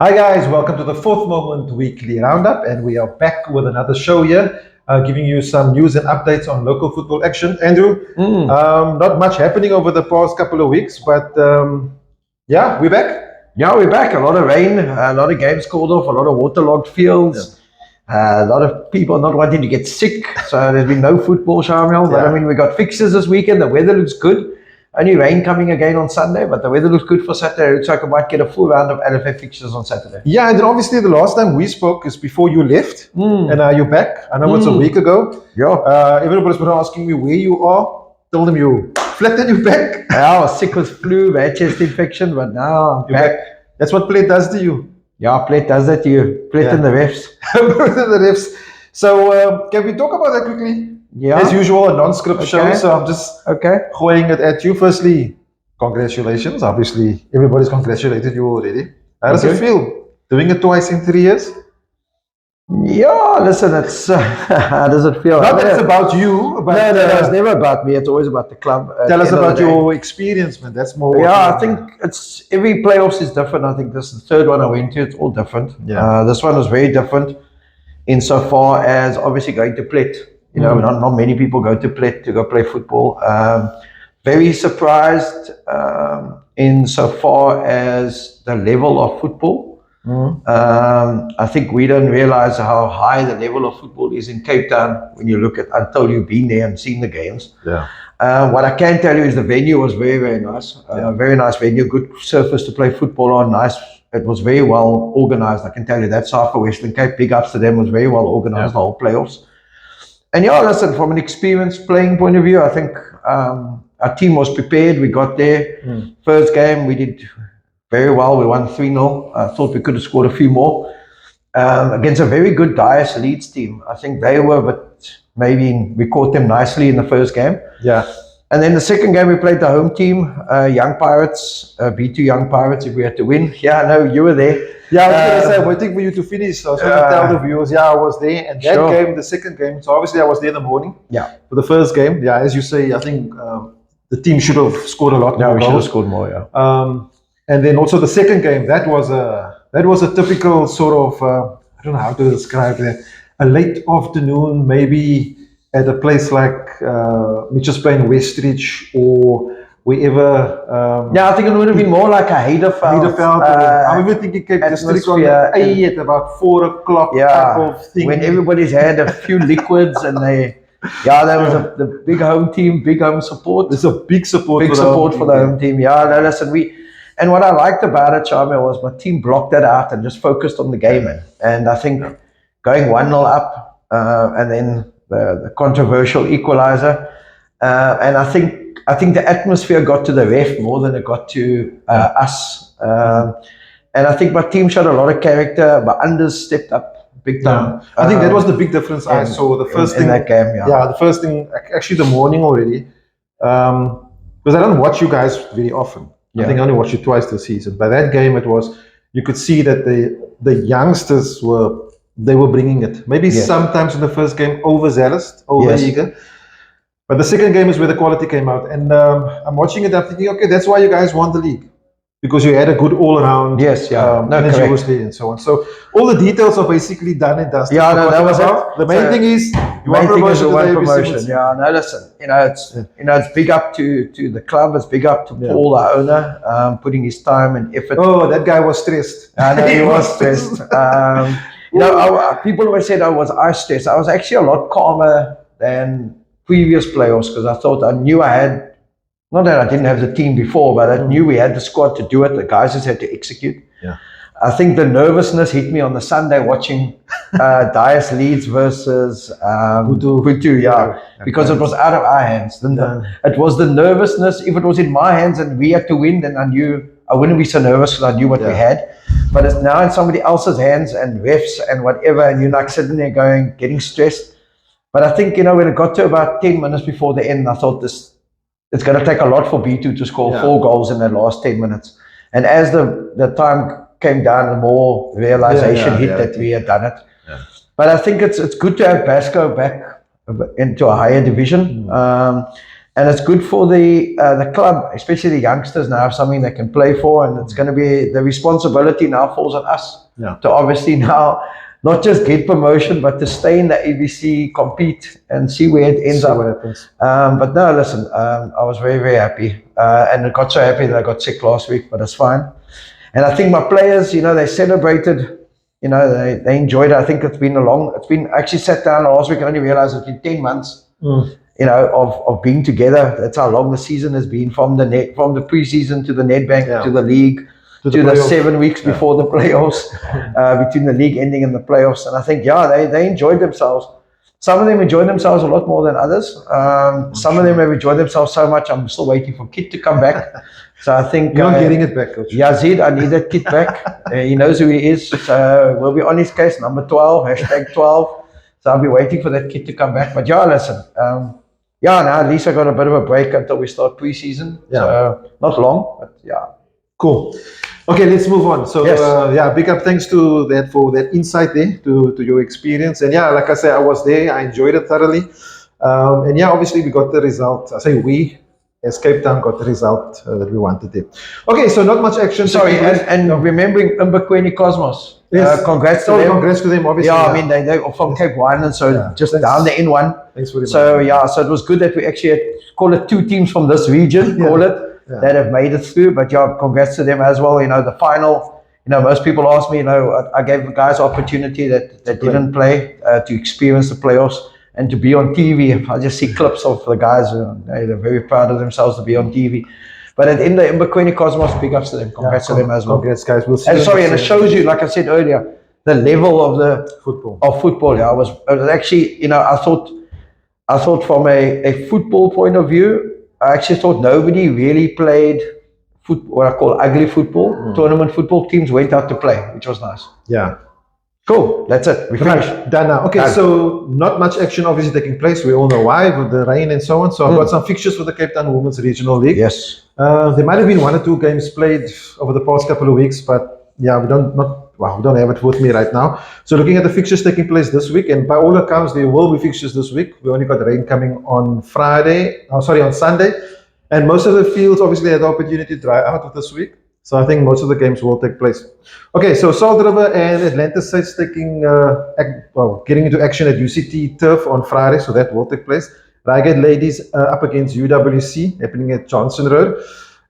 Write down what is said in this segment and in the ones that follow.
Hi guys, welcome to the Fourth Moment Weekly Roundup, and we are back with another show here, giving you some news and updates on local football action. Andrew, not much happening over the past couple of weeks, but yeah, we're back. Yeah, we're back. A lot of rain, a lot of games called off, a lot of waterlogged fields, a lot of people not wanting to get sick. So there's been no football, Shamiel. But I mean, we got fixtures this weekend. The weather looks good. Only rain coming again on Sunday, but the weather looks good for Saturday. It looks like I might get a full round of LFA fixtures on Saturday. Yeah, and then obviously the last time we spoke is before you left, and now you're back. I know it's a week ago. Yeah. Everybody's been asking me where you are. Tell them you flat and you're back. I was sick with flu, bad chest infection, but now I'm back. That's what play does to you. Yeah, play does that to you. Play in the refs. The refs. So can we talk about that quickly? Yeah. As usual, a non-script show, so I'm just throwing it at you. Firstly, congratulations. Obviously, everybody's congratulated you already. How does it feel? Doing it twice in 3 years? Yeah, listen, it's how does it feel? Not that it's about you, but no, it's never about me. It's always about the club. Tell us about your experience, man. That's more. Yeah, I think it's every playoffs is different. I think this is the third one I went to. It's all different. Yeah. This one was very different insofar as obviously going to Plet. You know, not many people go to Plet to go play football. Very surprised insofar as the level of football. I think we don't realize how high the level of football is in Cape Town when you look at until you've been there and seen the games. Yeah. What I can tell you is the venue was very, very nice. Very nice venue, good surface to play football on. Nice. It was very well organized. I can tell you that. South for Western Cape, big ups to them, was very well organized, the whole playoffs. And yeah, listen, from an experienced playing point of view, I think our team was prepared. We got there. First game, we did very well. We won 3-0. I thought we could have scored a few more against a very good Dias Leeds team. I think they were, but maybe we caught them nicely in the first game. Yeah. And then the second game, we played the home team, Young Pirates, B2 Young Pirates, if we had to win. Yeah, I know you were there. Yeah, I was going to say, waiting for you to finish. So I was going to tell the viewers, I was there. And that game, the second game, so obviously I was there in the morning. Yeah. For the first game, as you say, I think the team should have scored a lot more. Yeah, we should have scored more, and then also the second game, that was a typical sort of, I don't know how to describe it, a late afternoon, maybe at a place like Mitchell's Plain, Westridge, or wherever. I think it would have been more like a Heiderveld. I'm even thinking Cape District on the at about 4 o'clock type of thing. When everybody's had a few liquids and there was the big home team, big home support. There's a big support for the home team. Yeah, no, listen, and what I liked about it, Shamiel, was my team blocked that out and just focused on the game. And I think going 1-0 up and then the controversial equalizer. And I think the atmosphere got to the ref more than it got to us. And I think my team showed a lot of character. My unders stepped up big time. I think that was the big difference I saw. The first thing in that game, the first thing, actually the morning already, because I don't watch you guys very often. I think I only watched you twice this season. By that game, you could see that the youngsters were bringing it. Maybe sometimes in the first game overzealous, eager. But the second game is where the quality came out. And I'm watching it, I'm thinking, okay, that's why you guys won the league. Because you had a good all-around energy and so on. So all the details are basically done and dusted. That was it. The main thing is you want promotion. Yeah, no, listen. It's big up to the club. It's big up to Paul, our owner, putting his time and effort. Oh, that guy was stressed. I know he was stressed. People always said I was stressed. I was actually a lot calmer than previous playoffs because I thought I knew I had. Not that I didn't have the team before, but I knew we had the squad to do it. The guys just had to execute. Yeah. I think the nervousness hit me on the Sunday watching Dias Leeds versus Hutu, because it was out of our hands. It was the nervousness. If it was in my hands and we had to win, then I knew I wouldn't be so nervous because I knew what we had. But it's now in somebody else's hands and refs and whatever, and you're like sitting there getting stressed. But I think, when it got to about 10 minutes before the end, I thought it's going to take a lot for B2 to score 4 goals in the last 10 minutes. And as the time came down, the more realization hit that we had done it. Yeah. But I think it's good to have Vasco back into a higher division. And it's good for the club, especially the youngsters now have something they can play for, and it's going to be the responsibility now falls on us to obviously now not just get promotion, but to stay in the ABC, compete, and see where it ends up. But no, listen, I was very, very happy, and I got so happy that I got sick last week, but it's fine. And I think my players, they celebrated. They enjoyed it. I think it's been actually sat down last week and only realized it's been 10 months. Of being together. That's how long the season has been, from the preseason to the Nedbank to the league to the 7 weeks before the playoffs, between the league ending and the playoffs. And I think they enjoyed themselves. Some of them enjoyed themselves a lot more than others. Some of them have enjoyed themselves so much. I'm still waiting for Kit to come back. So I think you're not getting it back, Coach. Yazid, I need that Kit back. He knows who he is. So we'll be on his case. Number 12, #12. So I'll be waiting for that Kit to come back. But listen. Now at least I got a bit of a break until we start pre-season. So not long, but Cool. Okay, let's move on. So big up thanks to that for that insight there to your experience. And like I said, I was there. I enjoyed it thoroughly. And obviously we got the result. I say we, as Cape Town, got the result that we wanted there. Okay, so not much action. Sorry, and remembering Pequeno Cosmos. Yes. Congrats to them. Congrats to them, obviously. I mean, they're from Cape Wineland, so just down the N1. Thanks for the so it was good that we actually had, call it 2 teams from this region, that have made it through. But congrats to them as well. The final, most people ask me, I gave the guys opportunity that didn't play to experience the playoffs and to be on TV. I just see clips of the guys, they're very proud of themselves to be on TV. But at the end of the Pequeno Cosmos, big ups to them. Congrats to them as well. Congrats, guys. We'll see. And and it shows you, like I said earlier, the level of the football. It was actually, I thought from a football point of view, I actually thought nobody really played what I call ugly football. Tournament football teams went out to play, which was nice. Yeah. Cool. That's it. We finished. Done now. Okay, so not much action obviously taking place. We all know why, with the rain and so on. So I've got some fixtures for the Cape Town Women's Regional League. Yes. There might have been 1 or 2 games played over the past couple of weeks, but we don't have it with me right now. So looking at the fixtures taking place this week, and by all accounts, there will be fixtures this week. We only got rain coming on Sunday. And most of the fields obviously had the opportunity to dry out of this week. So I think most of the games will take place. Okay, so Salt River and Atlanta States getting into action at UCT Turf on Friday, so that will take place. Reigate Ladies up against UWC, happening at Johnson Road.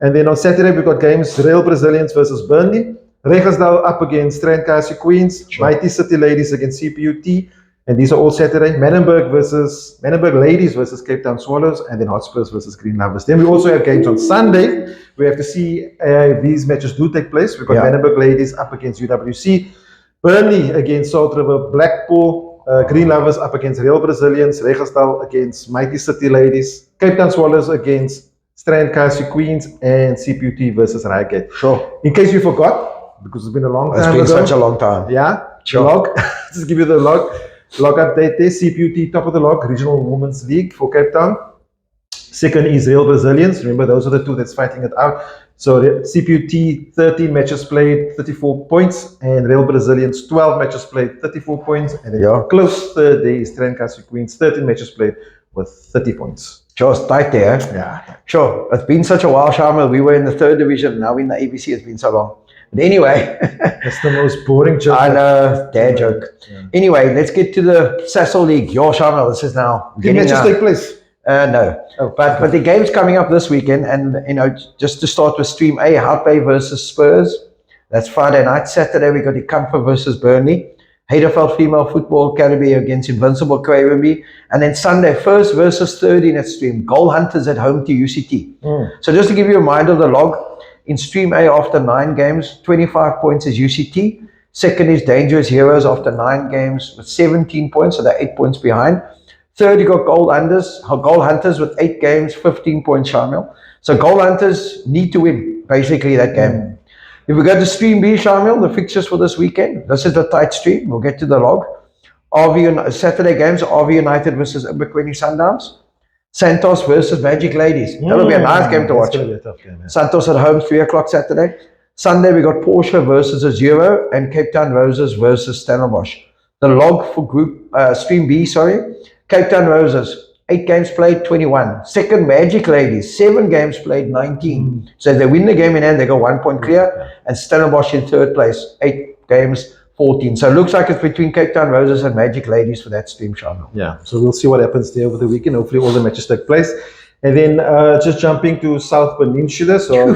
And then on Saturday, we've got games Real Brazilians versus Burnley. Regersdal up against Strand Kasi Queens. Mighty City Ladies against CPUT. And these are all Saturday. Manenberg Ladies versus Cape Town Swallows. And then Hotspurs versus Green Lovers. Then we also have games on Sunday. We have to see if these matches do take place. We've got Manenberg Ladies up against UWC. Burnley against Salt River. Blackpool. Green Lovers up against Real Brazilians. Regersdal against Mighty City Ladies. Cape Town Swallows against Strand Kasi Queens. And CPUT versus Reigate. Sure. In case you forgot, because it's been a long time ago. It's been such a long time. Yeah. Sure. Log. Just give you the log. Log update there. CPUT top of the log. Regional Women's League for Cape Town. Second is Real Brazilians. Remember, those are the 2 that's fighting it out. So CPUT 13 matches played, 34 points, and Real Brazilians 12 matches played, 34 points, and then close third there is Strand Kasi Queens, 13 matches played with 30 points. Sure, it's tight there. Yeah. Sure, it's been such a while, Shamiel. We were in the 3rd division, now we're in the ABC. It's been so long. But anyway, that's the most boring joke. I know, dad joke. Yeah. Anyway, let's get to the Sasol League. Your Shamiel, this is now. Did matches take place? No, but the game's coming up this weekend, and just to start with Stream A, Hout Bay versus Spurs. That's Friday night. Saturday we got Ikampa versus Burnley. Heidelberg Female Football Academy against Invincible Cravenby, and then Sunday 1st versus 3rd in that stream. Goal Hunters at home to UCT. So just to give you a reminder of the log, in Stream A after 9 games, 25 points is UCT. Second is Dangerous Heroes after 9 games with 17 points, so they're 8 points behind. Third, you got Goal Hunters with 8 games, 15 points, Shamiel. So Goal Hunters need to win, basically, that game. If we go to Stream B, Shamiel, the fixtures for this weekend, this is the tight stream. We'll get to the log. Saturday games, RV United versus Pequeno Sundowns. Santos versus Magic Ladies. That'll be a nice game to watch. Be a tough game, Santos at home, 3 o'clock Saturday. Sunday, we got Porsche versus Azuro and Cape Town Roses versus Stellenbosch. The log for Stream B, Cape Town Roses, 8 games played, 21. Second, Magic Ladies, 7 games played, 19. So if they win the game in hand, they go 1 point clear. And Stellenbosch in third place, 8 games, 14. So it looks like it's between Cape Town Roses and Magic Ladies for that stream, Shamiel. Yeah, so we'll see what happens there over the weekend. Hopefully all the matches take place. And then just jumping to South Peninsula. So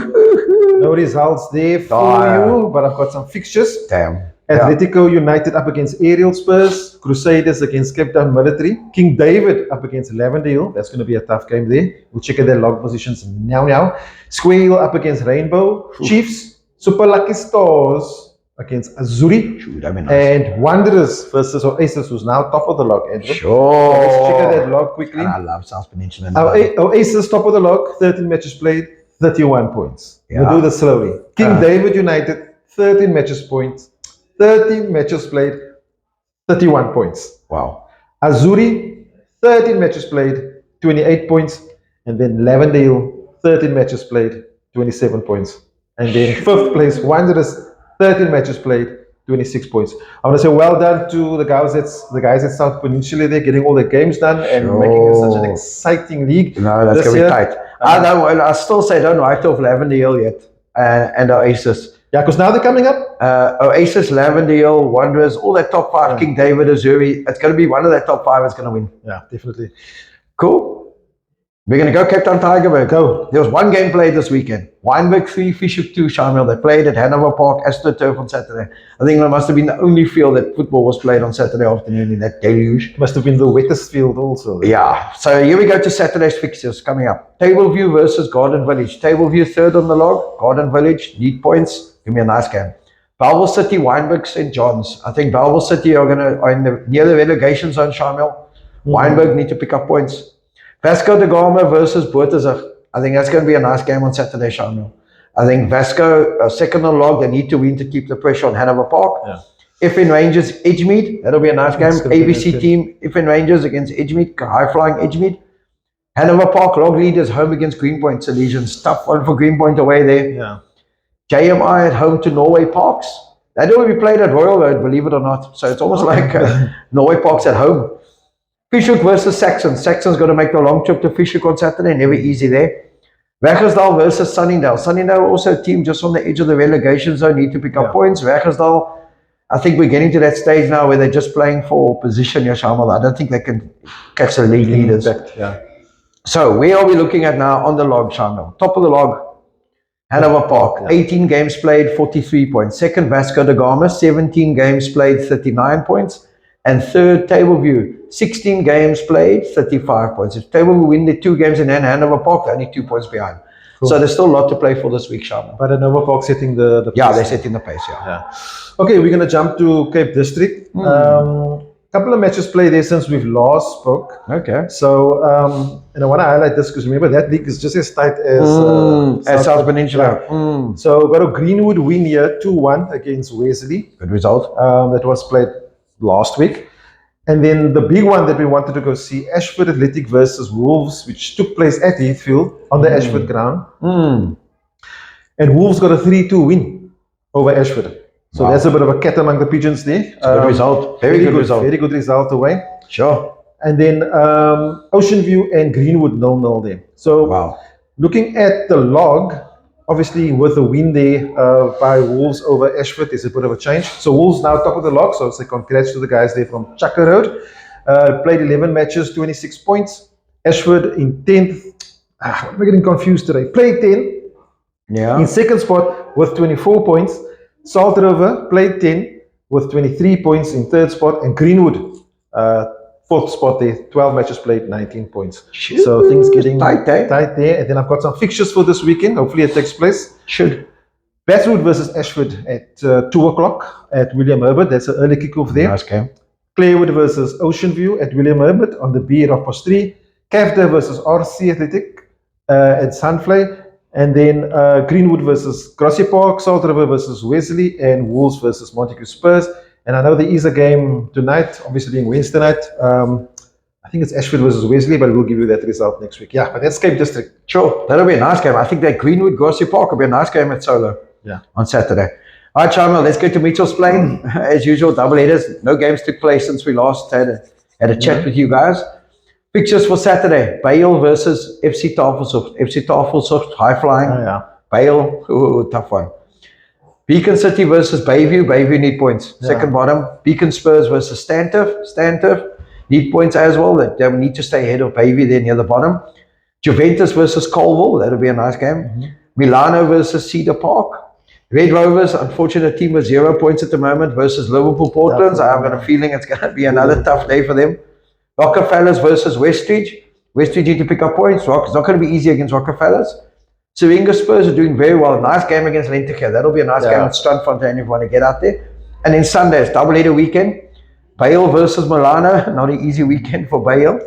no results there for you, but I've got some fixtures. Damn. Atletico United up against Aerial Spurs, Crusaders against Cape Town Military, King David up against Lavendale. That's going to be a tough game there. We'll check out their log positions now. Square up against Rainbow, Chiefs, Super Lucky Stars against Azuri, and Wanderers versus Oasis, who's now top of the log. Andrew. Sure. So let's check out that log quickly. And I love South Peninsula. Oasis top of the log, 13 matches played, 31 points. Yeah. We'll do this slowly. King David United, 13 matches points. 13 matches played, 31 points. Wow. Azuri, 13 matches played, 28 points. And then Lavendale, 13 matches played, 27 points. And then 5th place, Wanderers, 13 matches played, 26 points. I want to say well done to the guys at South Peninsula. They're getting all their games done and making it such an exciting league. No, that's going to be tight. I still say don't write off Lavendale yet and Oasis. Yeah, because now they're coming up. Oasis, Lavendale, Wanderers, all that top 5, King David, Azuri. It's going to be one of that top 5 that's going to win. Yeah, definitely. Cool. We're going to go Cape Town Tigerberg. Go. There was 1 game played this weekend. Wynberg 3, Fisher 2, Shamiel. They played at Hanover Park, AstroTurf on Saturday. I think that must have been the only field that football was played on Saturday afternoon in that deluge. Must have been the wettest field also. Yeah. So here we go to Saturday's fixtures coming up. Tableview versus Garden Village. Tableview 3rd on the log. Garden Village, need points. Give me a nice game. Bellville City, Wynberg, St. John's. I think Bellville City are near the relegation zone, Shamiel. Wynberg need to pick up points. Vasco da Gama versus Boertesig. I think that's going to be a nice game on Saturday, Shamiel. I think Vasco, 2nd on log, they need to win to keep the pressure on Hanover Park. Yeah. FN Rangers, Edgemead, that'll be a nice game. ABC team, FN Rangers against Edgemead, high-flying Edgemead. Hanover Park, log leaders, home against Greenpoint Salesians. Tough one for Greenpoint away there. Yeah. JMI at home to Norway Parks. That will be played at Royal Road, believe it or not. So it's almost like Norway Parks at home. Fishhook versus Saxons. Saxons got to make the long trip to Fishhook on Saturday. Never easy there. Waggersdal versus Sunningdale. Sunningdale also a team just on the edge of the relegation zone. Need to pick up points. Waggersdal, I think we're getting to that stage now where they're just playing for position. Shamiel. I don't think they can catch the league leaders. Yeah. So where are we looking at now on the log, Shamiel? Top of the log, Hanover Park. 18 games played, 43 points. 2nd, Vasco da Gama. 17 games played, 39 points. And 3rd, Tableview, 16 games played, 35 points. If Tableview win the 2 games in Hanover Park, they're only 2 points behind. Cool. So there's still a lot to play for this week, Shamiel. But Hanover Park setting the pace. Yeah, they're setting the pace, yeah. Okay, we're going to jump to Cape District. Couple of matches played there since we've last spoke. Okay. So, and I want to highlight this because remember that league is just as tight as South Peninsula. Yeah. So, got a Greenwood win here, 2-1 against Wesley. Good result. That was played last week. And then the big one that we wanted to go see, Ashford Athletic versus Wolves, which took place at Heathfield on the Ashford ground. And Wolves got a 3-2 win over Ashford. So that's a bit of a cat among the pigeons there. Good result. Very good result. Very good result away. Sure. And then Ocean View and Greenwood 0-0 there. So looking at the log, obviously with the win there by Wolves over Ashford, there's a bit of a change. So Wolves now top of the log. So say congrats to the guys there from Chaka Road. Played 11 matches, 26 points. Ashford in 10th. What am I getting confused today? Played 10. Yeah. In 2nd spot with 24 points. Salt River played 10 with 23 points in 3rd spot. And Greenwood, 4th spot there, 12 matches played, 19 points. Shoot. So things getting tight there. And then I've got some fixtures for this weekend. Hopefully it takes place. Should. Bathwood versus Ashford at 2 o'clock at William Herbert. That's an early kickoff there. Nice game. Clarewood versus Ocean View at William Herbert on the B at 3:30. Cavda versus RC Athletic at Sunfly. And then Greenwood versus Grassy Park, Salt River versus Wesley, and Wolves versus Montague Spurs. And I know there is a game tonight, obviously being Wednesday night. I think it's Ashford versus Wesley, but we'll give you that result next week. Yeah, but that's Cape District. Sure, that'll be a nice game. I think that Greenwood, Grassy Park will be a nice game at Solo on Saturday. All right, Shamiel, let's go to Mitchell's Plain. As usual, double headers. No games took place since we last had a chat with you guys. Fixtures for Saturday. Bale versus FC Tafelsucht. FC Tafelsucht, high flying. Oh, yeah. Bale, ooh, tough one. Beacon City versus Bayview. Bayview need points. Yeah. Second bottom. Beacon Spurs versus Stanturf. Stanturf need points as well. They need to stay ahead of Bayview there near the bottom. Juventus versus Colville. That'll be a nice game. Milano versus Cedar Park. Red Rovers, unfortunate team with 0 points at the moment versus Liverpool Portland. I've got a feeling it's going to be another tough day for them. Rockefellers versus Westridge. Westridge need to pick up points. It's not going to be easy against Rockefellers. Syringa Spurs are doing very well. Nice game against Lenticare. That'll be a nice game at Strandfontein if you want to get out there. And then Sundays, double-header weekend. Bale versus Milano. Not an easy weekend for Bale.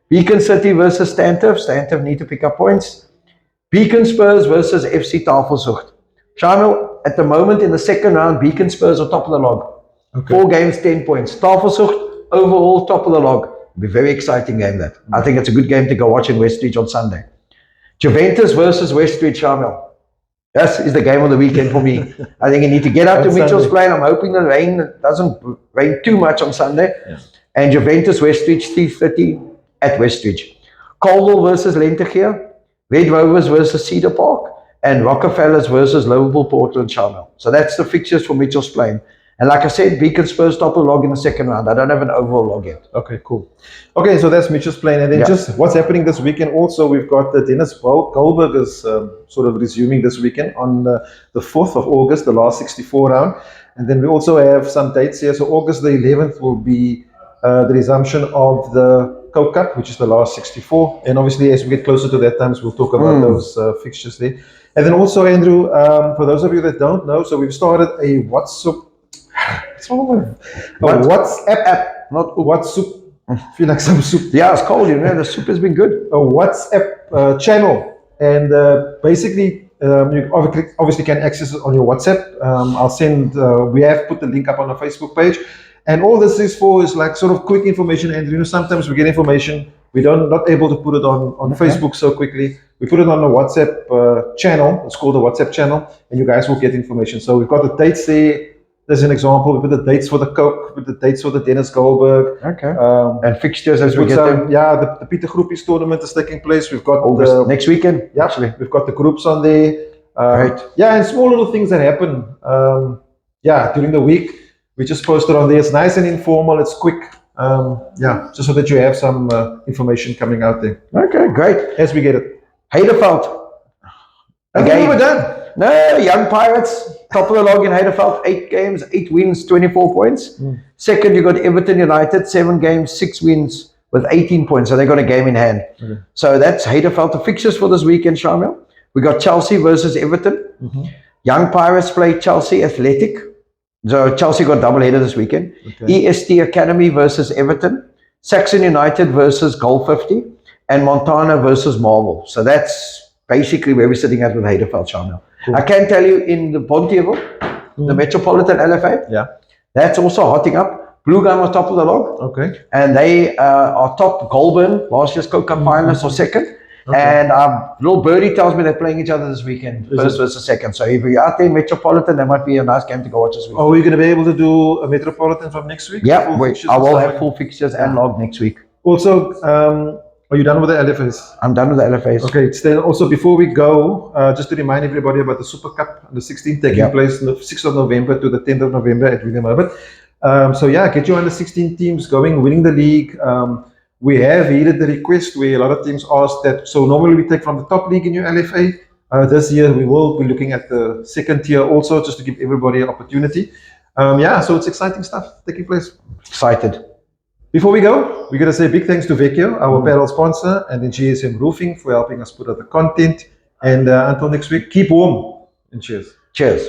Beacon City versus Stanturf. Stanturf need to pick up points. Beacon Spurs versus FC Tafelsucht. Shamiel, at the moment in the second round, Beacon Spurs are top of the log. 4 games, 10 points. Tafelsucht, overall, top of the log. It'll be a very exciting game, that. I think it's a good game to go watch in Westridge on Sunday. Juventus versus Westridge, Shamiel. That is the game of the weekend for me. I think you need to get out to Mitchell's Plain. I'm hoping the rain doesn't rain too much on Sunday. And Juventus Westridge, 3:30 at Westridge. Colville versus Lenticare. Red Rovers versus Cedar Park. And Rockefellers versus Liverpool Portland, Shamiel. So that's the fixtures for Mitchell's Plain. And like I said, Beacon Spurs top of the log in the second round. I don't have an overall log yet. Okay, cool. Okay, so that's Mitchell's Plain. And then just what's happening this weekend also, we've got the Dennis Goldberg is sort of resuming this weekend on the 4th of August, the last 64 round. And then we also have some dates here. So August the 11th will be the resumption of the Coke Cup, which is the last 64. And obviously, as we get closer to that times, we'll talk about those fixtures there. And then also, Andrew, for those of you that don't know, so we've started a WhatsApp app, not WhatsApp. Feel like some soup. Yeah, it's cold, you know, the soup has been good. A WhatsApp channel. And basically, you obviously can access it on your WhatsApp. I'll send, we have put the link up on our Facebook page. And all this is for is like sort of quick information. And you know, sometimes we get information, we not able to put it on Facebook so quickly. We put it on a WhatsApp channel. It's called a WhatsApp channel, and you guys will get information. So we've got the dates there. There's an example. We put the dates for the Coke, with the dates for the Dennis Goldberg. And fixtures as we get them. Yeah, the Peter Groepies tournament is taking place. We've got August, next weekend. Yeah, actually, we've got the groups on there. Right. Yeah, and small little things that happen. During the week. We just post it on there. It's nice and informal. It's quick. Just so that you have some information coming out there. Okay, great. As we get it. Heiderveld. Again, we're done. No, Young Pirates, top of the log in Heiderveld. 8 games, 8 wins, 24 points. Second, you got Everton United, 7 games, 6 wins with 18 points. So they got a game in hand. So that's Heiderveld. The fixtures for this weekend, Shamiel. We got Chelsea versus Everton. Young Pirates play Chelsea Athletic. So Chelsea got double-header this weekend. EST Academy versus Everton. Saxon United versus Goal 50. And Montana versus Marvel. So that's basically where we're sitting at with Heiderveld, Shamiel. I can tell you in the Bonteheuvel, the Metropolitan LFA, that's also hotting up. Blue Gum are top of the log. And they are top. Goulburn, last year's Coke Cup finalists, are second. And little birdie tells me they're playing each other this weekend, first versus second. So if you're out there in Metropolitan, that might be a nice game to go watch this week. Are we going to be able to do a Metropolitan from next week? Yeah, I will have full fixtures and log next week. Also, are you done with the LFAs? I'm done with the LFAs. Okay, then also before we go, just to remind everybody about the Super Cup on the 16th taking place on the 6th of November to the 10th of November at William Herbert. Get your under 16 teams going, winning the league. We have heeded the request where a lot of teams asked that. So normally we take from the top league in your LFA. This year we will be looking at the second tier also, just to give everybody an opportunity. So it's exciting stuff taking place. Excited. Before we go, we're going to say big thanks to Vecchio, our apparel sponsor, and then GSM Roofing for helping us put out the content. And until next week, keep warm and cheers. Cheers.